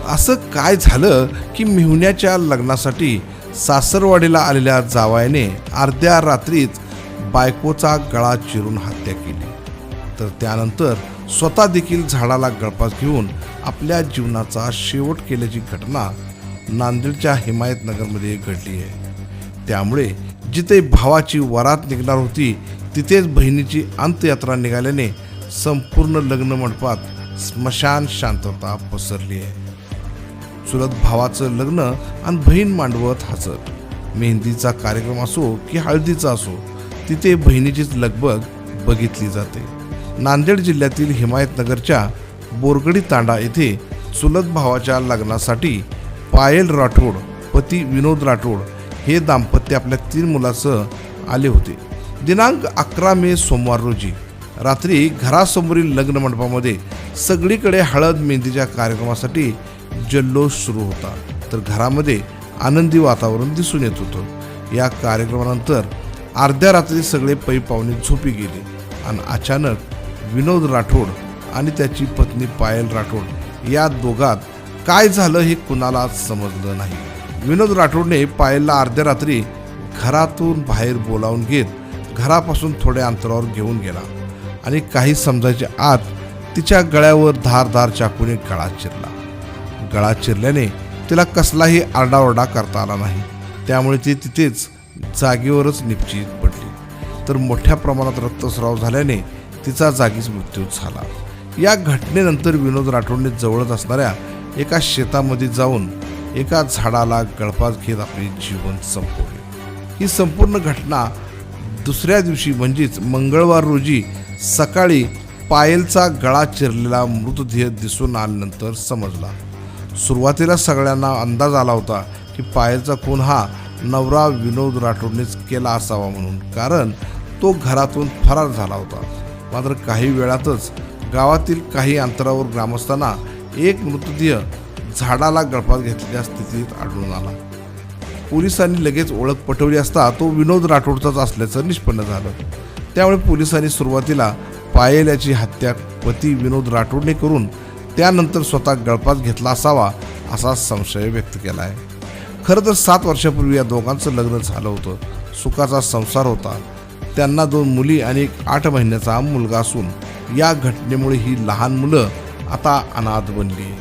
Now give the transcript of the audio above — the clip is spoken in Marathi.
असं काय झालं की मेहुण्याच्या लग्नासाठी सासरवाडीला आलेल्या जावयाने अर्ध्या रात्रीच बायकोचा गळा चिरून हत्या केली, तर त्यानंतर स्वतः देखील झाडाला गळफास घेऊन आपल्या जीवनाचा शेवट केल्याची घटना नांदेडच्या हिमायतनगरमध्ये घडली आहे। त्यामुळे जिथे भावाची वरात निघणार होती तिथेच बहिणीची अंत्ययात्रा निघाल्याने संपूर्ण लग्न मंडपात स्मशान शांतता पसरली आहे। चुलत भावाचं लग्न आणि बहीण मांडवत हसत, मेहंदीचा कार्यक्रम असो की हळदीचा असो, तिथे बहिणीचीच लगबग बघितली जाते। नांदेड जिल्ह्यातील हिमायतनगरच्या बोरगडी तांडा येथे चुलत भावाच्या लग्नासाठी पायल राठोड पती विनोद राठोड हे दाम्पत्य आपल्या 3 मुलांसह आले होते। दिनांक 11 मे सोमवार रोजी रात्री घरासमोरील लग्न मंडपामध्ये सगळीकडे हळद मेहंदीच्या कार्यक्रमासाठी जल्लोष सुरू होता, तर घरामध्ये आनंदी वातावरण दिसून येत होतं। या कार्यक्रमानंतर अर्ध्या रात्री सगळे पै पाहुणे झोपी गेले आणि अचानक विनोद राठोड आणि त्याची पत्नी पायल राठोड या दोघात काय झालं हे कुणालाच समजलं नाही। विनोद राठोडने पायलला अर्ध्या रात्री घरातून बाहेर बोलावून घेत घरापासून थोड्या अंतरावर घेऊन गेला आणि काही समजायच्या आत तिच्या गळ्यावर धारदार चाकूने गळा चिरला। गळा चिरल्याने तिला कसलाही आरडाओरडा करता आला नाही, त्यामुळे ती तिथेच जागेवरच निपचित पडली, तर मोठ्या प्रमाणात रक्तस्राव झाल्याने तिचा जागीच मृत्यू झाला। या घटनेनंतर विनोद राठोडने जवळच असणाऱ्या एका शेतामध्ये जाऊन एका झाडाला गळफास घेत आपले जीवन संपवले। ही संपूर्ण घटना दुसऱ्या दिवशी म्हणजेच मंगळवार रोजी सकाळी पायलचा गळा चिरलेला मृतदेह दिसून आल्यानंतर समजला। सुरुवातीला सगळ्यांना अंदाज आला होता की पायलचा खून हा नवरा विनोद राठोडनेच केला असावा म्हणून, कारण तो घरातून फरार झाला होता। मात्र काही वेळातच गावातील काही अंतरावर ग्रामस्थांना एक मृतदेह झाडाला गळफास घेतलेल्या स्थितीत आढळून आला। पोलिसांनी लगेच ओळख पटवली असता तो विनोद राठोडचाच असल्याचं निष्पन्न झालं। त्यामुळे पोलिसांनी सुरुवातीला पायल याची हत्या पती विनोद राठोडने करून त्यानंतर स्वतः गळफास घेतला असावा असा संशय व्यक्त केला आहे। खरं तर 7 वर्षापूर्वी या दोघांचं लग्न झालं होतं, सुखाचा संसार होता, त्यांना 2 मुली आणि एक 8 महिन्याचा मुलगा असून या घटनेमुळे ही लहान मुलं आता अनाथ बनली।